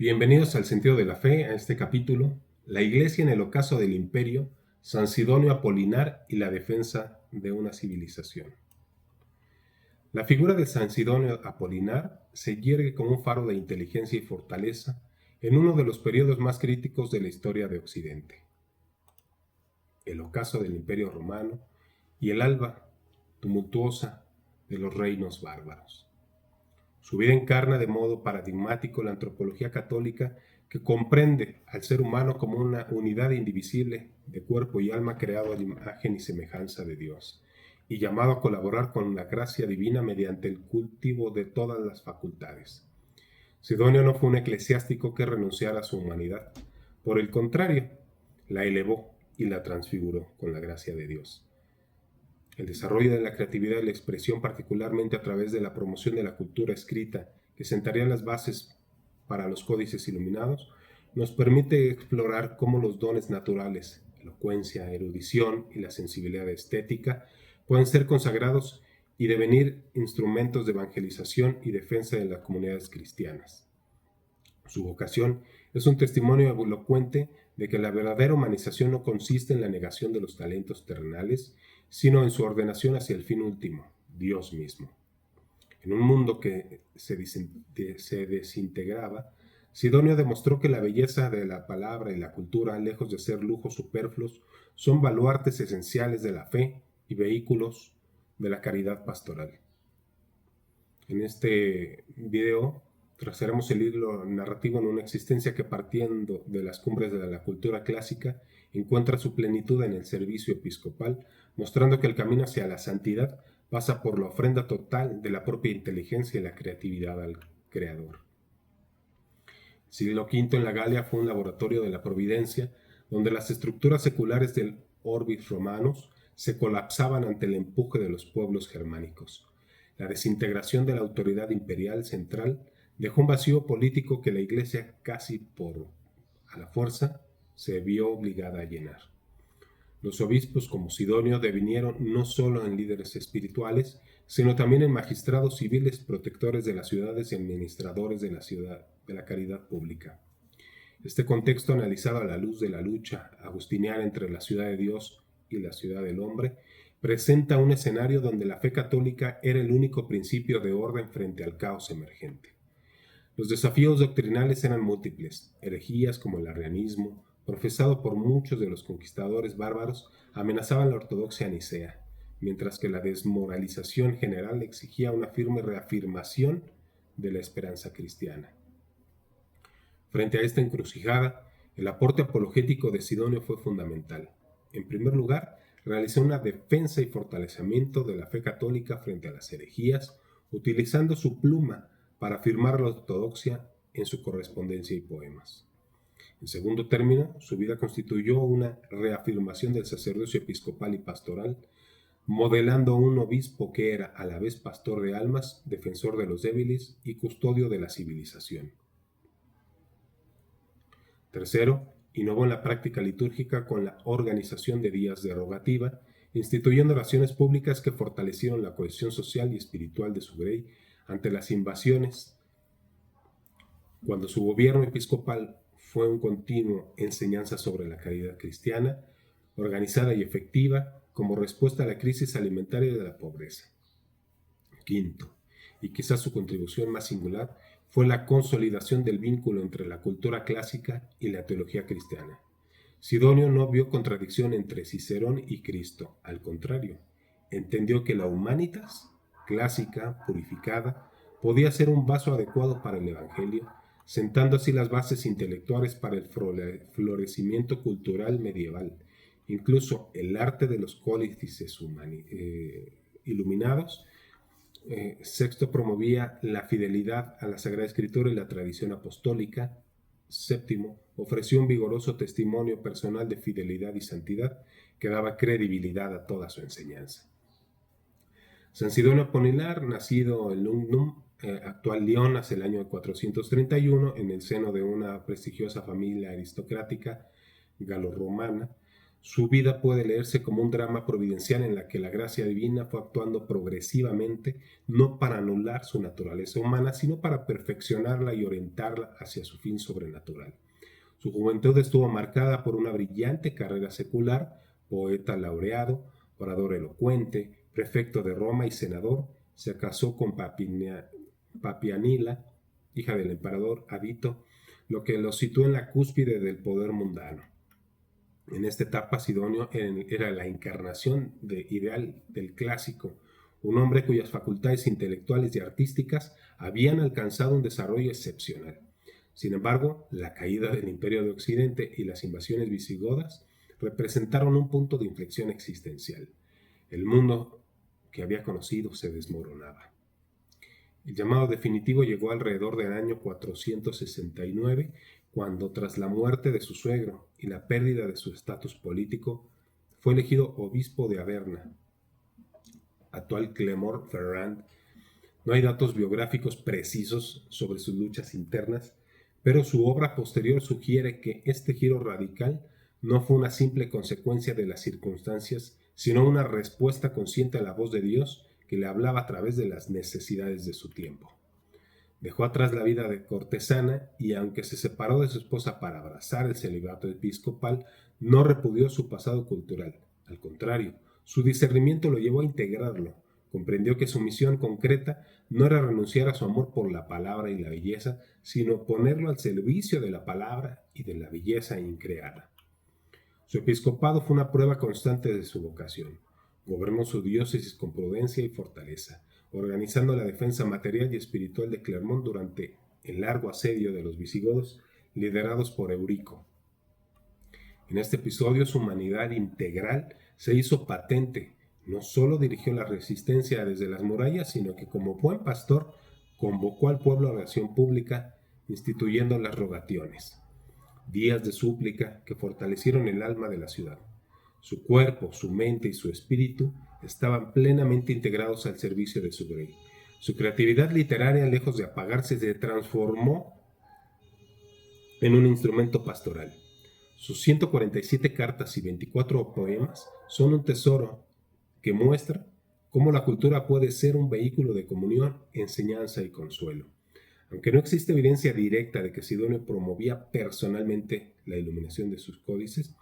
Bienvenidos al Sentido de la Fe, a este capítulo, la Iglesia en el ocaso del Imperio, San Sidonio Apolinar y la defensa de una civilización. La figura de San Sidonio Apolinar se yergue como un faro de inteligencia y fortaleza en uno de los periodos más críticos de la historia de Occidente, el ocaso del Imperio Romano y el alba tumultuosa de los reinos bárbaros. Su vida encarna de modo paradigmático la antropología católica que comprende al ser humano como una unidad indivisible de cuerpo y alma creado a la imagen y semejanza de Dios y llamado a colaborar con la gracia divina mediante el cultivo de todas las facultades. Sidonio no fue un eclesiástico que renunciara a su humanidad. Por el contrario, la elevó y la transfiguró con la gracia de Dios. El desarrollo de la creatividad y la expresión, particularmente a través de la promoción de la cultura escrita, que sentaría las bases para los códices iluminados, nos permite explorar cómo los dones naturales, elocuencia, erudición y la sensibilidad estética, pueden ser consagrados y devenir instrumentos de evangelización y defensa de las comunidades cristianas. Su vocación es un testimonio elocuente de que la verdadera humanización no consiste en la negación de los talentos terrenales, sino en su ordenación hacia el fin último, Dios mismo. En un mundo que se desintegraba, Sidonio demostró que la belleza de la palabra y la cultura, lejos de ser lujos superfluos, son baluartes esenciales de la fe y vehículos de la caridad pastoral. En este video trazaremos el hilo narrativo en una existencia que, partiendo de las cumbres de la cultura clásica, encuentra su plenitud en el servicio episcopal, mostrando que el camino hacia la santidad pasa por la ofrenda total de la propia inteligencia y la creatividad al Creador. Siglo V en la Galia fue un laboratorio de la providencia, donde las estructuras seculares del Orbis Romanus se colapsaban ante el empuje de los pueblos germánicos. La desintegración de la autoridad imperial central dejó un vacío político que la Iglesia, casi a la fuerza, se vio obligada a llenar. Los obispos como Sidonio devinieron no solo en líderes espirituales, sino también en magistrados civiles, protectores de las ciudades y administradores de la caridad pública. Este contexto, analizado a la luz de la lucha agustiniana entre la ciudad de Dios y la ciudad del hombre, presenta un escenario donde la fe católica era el único principio de orden frente al caos emergente. Los desafíos doctrinales eran múltiples. Herejías como el arrianismo, profesado por muchos de los conquistadores bárbaros, amenazaban la ortodoxia nicea, mientras que la desmoralización general exigía una firme reafirmación de la esperanza cristiana. Frente a esta encrucijada, el aporte apologético de Sidonio fue fundamental. En primer lugar, realizó una defensa y fortalecimiento de la fe católica frente a las herejías, utilizando su pluma para afirmar la ortodoxia en su correspondencia y poemas. En segundo término, su vida constituyó una reafirmación del sacerdocio episcopal y pastoral, modelando a un obispo que era a la vez pastor de almas, defensor de los débiles y custodio de la civilización. Tercero, innovó en la práctica litúrgica con la organización de días de rogativa, instituyendo oraciones públicas que fortalecieron la cohesión social y espiritual de su grey ante las invasiones. Cuando su gobierno episcopal fue un continuo enseñanza sobre la caridad cristiana, organizada y efectiva, como respuesta a la crisis alimentaria de la pobreza. Quinto, y quizás su contribución más singular, fue la consolidación del vínculo entre la cultura clásica y la teología cristiana. Sidonio no vio contradicción entre Cicerón y Cristo, al contrario, entendió que la humanitas, clásica, purificada, podía ser un vaso adecuado para el Evangelio, sentando así las bases intelectuales para el florecimiento cultural medieval. Incluso el arte de los códices iluminados. Sexto promovía la fidelidad a la Sagrada Escritura y la tradición apostólica. Séptimo, ofreció un vigoroso testimonio personal de fidelidad y santidad que daba credibilidad a toda su enseñanza. San Sidonio Apolinar, nacido en Lugdunum, actual Lyon, hacia el año 431, en el seno de una prestigiosa familia aristocrática galorromana, Su vida puede leerse como un drama providencial en la que la gracia divina fue actuando progresivamente, no para anular su naturaleza humana, sino para perfeccionarla y orientarla hacia su fin sobrenatural. Su juventud estuvo marcada por una brillante carrera secular, poeta laureado, orador elocuente, prefecto de Roma y senador. Se casó con Papianila, hija del emperador Avito, lo que lo situó en la cúspide del poder mundano. En esta etapa, Sidonio era la encarnación ideal del clásico, un hombre cuyas facultades intelectuales y artísticas habían alcanzado un desarrollo excepcional. Sin embargo, la caída del Imperio de Occidente y las invasiones visigodas representaron un punto de inflexión existencial. El mundo que había conocido se desmoronaba. El llamado definitivo llegó alrededor del año 469, cuando, tras la muerte de su suegro y la pérdida de su estatus político, fue elegido obispo de Averna, actual Clermont-Ferrand. No hay datos biográficos precisos sobre sus luchas internas, pero su obra posterior sugiere que este giro radical no fue una simple consecuencia de las circunstancias, sino una respuesta consciente a la voz de Dios que le hablaba a través de las necesidades de su tiempo. Dejó atrás la vida de cortesana y, aunque se separó de su esposa para abrazar el celibato episcopal, no repudió su pasado cultural. Al contrario, su discernimiento lo llevó a integrarlo. Comprendió que su misión concreta no era renunciar a su amor por la palabra y la belleza, sino ponerlo al servicio de la palabra y de la belleza increada. Su episcopado fue una prueba constante de su vocación. Gobernó su diócesis con prudencia y fortaleza, organizando la defensa material y espiritual de Clermont durante el largo asedio de los visigodos liderados por Eurico. En este episodio, su humanidad integral se hizo patente. No solo dirigió la resistencia desde las murallas, sino que como buen pastor convocó al pueblo a la acción pública, instituyendo las rogaciones, días de súplica que fortalecieron el alma de la ciudad. Su cuerpo, su mente y su espíritu estaban plenamente integrados al servicio de su rey. Su creatividad literaria, lejos de apagarse, se transformó en un instrumento pastoral. Sus 147 cartas y 24 poemas son un tesoro que muestra cómo la cultura puede ser un vehículo de comunión, enseñanza y consuelo. Aunque no existe evidencia directa de que Sidonio promovía personalmente la iluminación de sus códices,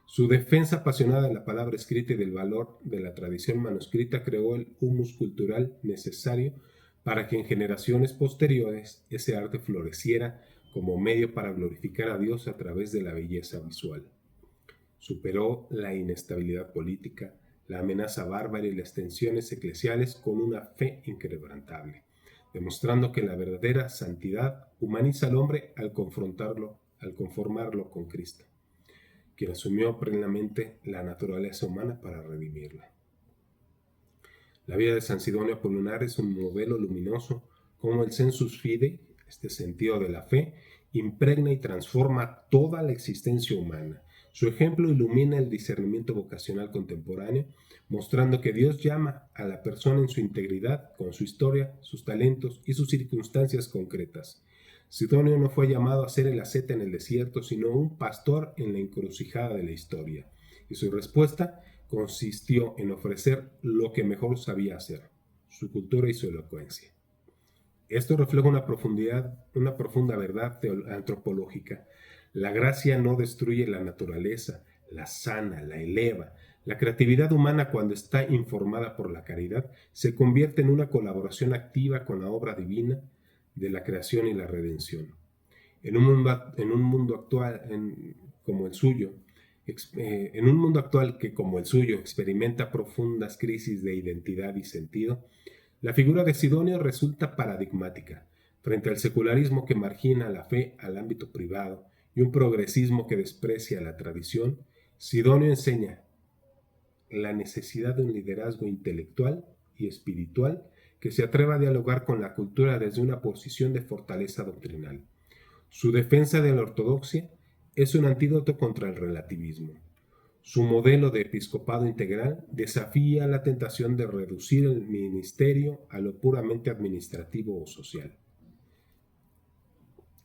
su defensa apasionada de la palabra escrita y del valor de la tradición manuscrita creó el humus cultural necesario para que en generaciones posteriores ese arte floreciera como medio para glorificar a Dios a través de la belleza visual. Superó la inestabilidad política, la amenaza bárbara y las tensiones eclesiales con una fe inquebrantable, demostrando que la verdadera santidad humaniza al hombre al conformarlo con Cristo, quien asumió plenamente la naturaleza humana para redimirla. La vida de San Sidonio Apolunar es un modelo luminoso como el sensus fidei, este sentido de la fe, impregna y transforma toda la existencia humana. Su ejemplo ilumina el discernimiento vocacional contemporáneo, mostrando que Dios llama a la persona en su integridad, con su historia, sus talentos y sus circunstancias concretas. Sidonio no fue llamado a ser el asceta en el desierto, sino un pastor en la encrucijada de la historia. Y su respuesta consistió en ofrecer lo que mejor sabía hacer, su cultura y su elocuencia. Esto refleja una profunda verdad antropológica. La gracia no destruye la naturaleza, la sana, la eleva. La creatividad humana, cuando está informada por la caridad, se convierte en una colaboración activa con la obra divina de la creación y la redención. En un mundo actual como el suyo, en un mundo actual que, como el suyo, experimenta profundas crisis de identidad y sentido, la figura de Sidonio resulta paradigmática. Frente al secularismo que margina la fe al ámbito privado y un progresismo que desprecia la tradición, Sidonio enseña la necesidad de un liderazgo intelectual y espiritual que se atreva a dialogar con la cultura desde una posición de fortaleza doctrinal. Su defensa de la ortodoxia es un antídoto contra el relativismo. Su modelo de episcopado integral desafía la tentación de reducir el ministerio a lo puramente administrativo o social.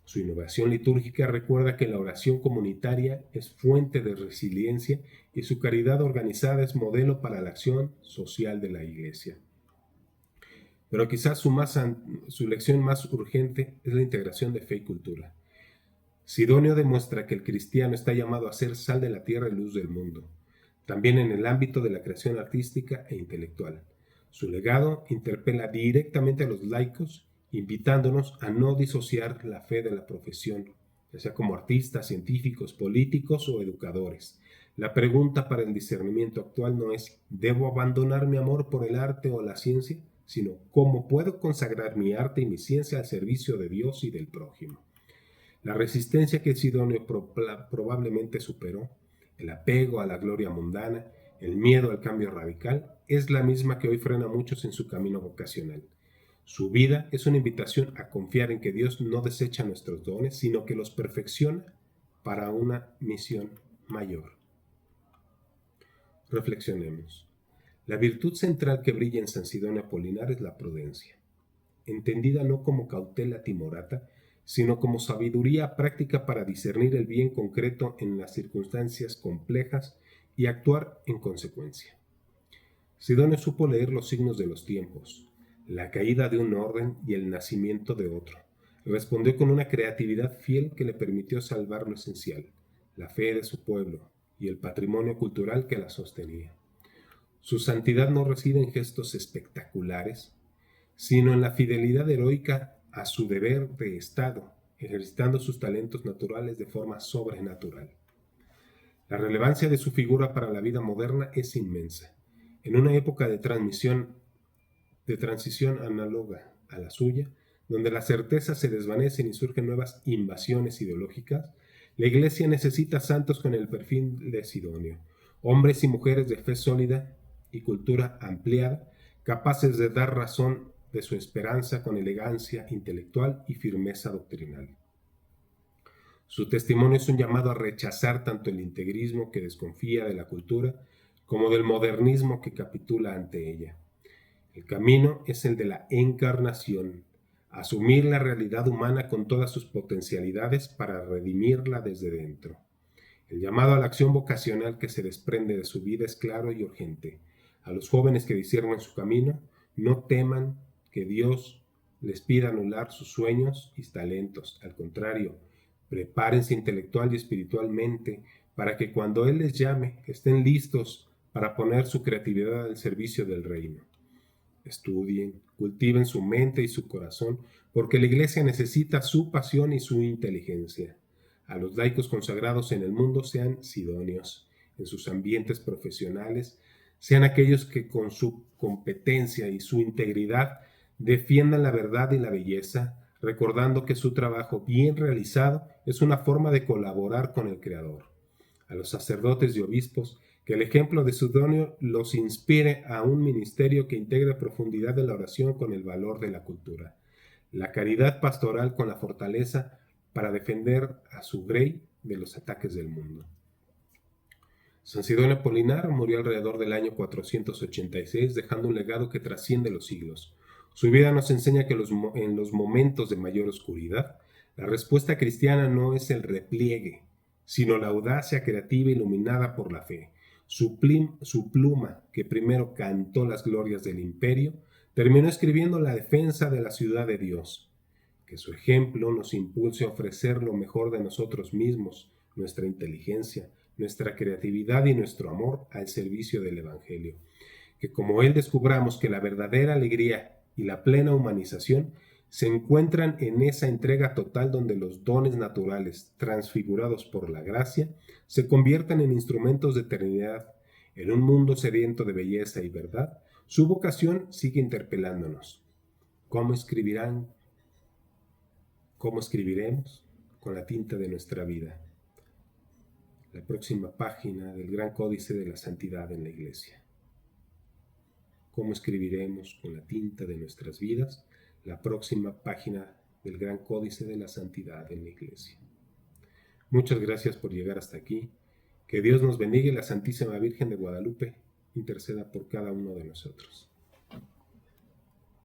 Su innovación litúrgica recuerda que la oración comunitaria es fuente de resiliencia y su caridad organizada es modelo para la acción social de la Iglesia. Pero quizás su lección más urgente es la integración de fe y cultura. Sidonio demuestra que el cristiano está llamado a ser sal de la tierra y luz del mundo, también en el ámbito de la creación artística e intelectual. Su legado interpela directamente a los laicos, invitándonos a no disociar la fe de la profesión, ya sea como artistas, científicos, políticos o educadores. La pregunta para el discernimiento actual no es ¿debo abandonar mi amor por el arte o la ciencia?, sino ¿cómo puedo consagrar mi arte y mi ciencia al servicio de Dios y del prójimo? La resistencia que Sidonio probablemente superó, el apego a la gloria mundana, el miedo al cambio radical, es la misma que hoy frena a muchos en su camino vocacional. Su vida es una invitación a confiar en que Dios no desecha nuestros dones, sino que los perfecciona para una misión mayor. Reflexionemos. La virtud central que brilla en San Sidonio Apolinar es la prudencia, entendida no como cautela timorata, sino como sabiduría práctica para discernir el bien concreto en las circunstancias complejas y actuar en consecuencia. Sidonio supo leer los signos de los tiempos, la caída de un orden y el nacimiento de otro. Respondió con una creatividad fiel que le permitió salvar lo esencial, la fe de su pueblo y el patrimonio cultural que la sostenía. Su santidad no reside en gestos espectaculares, sino en la fidelidad heroica a su deber de Estado, ejercitando sus talentos naturales de forma sobrenatural. La relevancia de su figura para la vida moderna es inmensa. En una época de transición análoga a la suya, donde las certezas se desvanecen y surgen nuevas invasiones ideológicas, la Iglesia necesita santos con el perfil de Sidonio, hombres y mujeres de fe sólida y cultura ampliada, capaces de dar razón de su esperanza con elegancia intelectual y firmeza doctrinal. Su testimonio es un llamado a rechazar tanto el integrismo que desconfía de la cultura como del modernismo que capitula ante ella. El camino es el de la encarnación, asumir la realidad humana con todas sus potencialidades para redimirla desde dentro. El llamado a la acción vocacional que se desprende de su vida es claro y urgente. A los jóvenes que disciernen su camino, no teman que Dios les pida anular sus sueños y talentos. Al contrario, prepárense intelectual y espiritualmente para que cuando Él les llame estén listos para poner su creatividad al servicio del reino. Estudien, cultiven su mente y su corazón, porque la Iglesia necesita su pasión y su inteligencia. A los laicos consagrados en el mundo sean sidonios, en sus ambientes profesionales, sean aquellos que con su competencia y su integridad defiendan la verdad y la belleza, recordando que su trabajo bien realizado es una forma de colaborar con el Creador. A los sacerdotes y obispos, que el ejemplo de Sidonio los inspire a un ministerio que integre profundidad de la oración con el valor de la cultura, la caridad pastoral con la fortaleza para defender a su grey de los ataques del mundo. San Sidonio Apolinar murió alrededor del año 486, dejando un legado que trasciende los siglos. Su vida nos enseña que en los momentos de mayor oscuridad, la respuesta cristiana no es el repliegue, sino la audacia creativa iluminada por la fe. Su pluma, que primero cantó las glorias del imperio, terminó escribiendo la defensa de la ciudad de Dios. Que su ejemplo nos impulse a ofrecer lo mejor de nosotros mismos, nuestra inteligencia, nuestra creatividad y nuestro amor al servicio del Evangelio. Que como Él descubramos que la verdadera alegría y la plena humanización se encuentran en esa entrega total donde los dones naturales, transfigurados por la gracia, se conviertan en instrumentos de eternidad. En un mundo sediento de belleza y verdad, su vocación sigue interpelándonos. ¿Cómo escribiremos? Con la tinta de nuestra vida. La próxima página del Gran Códice de la Santidad en la Iglesia. ¿Cómo escribiremos con la tinta de nuestras vidas? La próxima página del Gran Códice de la Santidad en la Iglesia. Muchas gracias por llegar hasta aquí. Que Dios nos bendiga y la Santísima Virgen de Guadalupe interceda por cada uno de nosotros.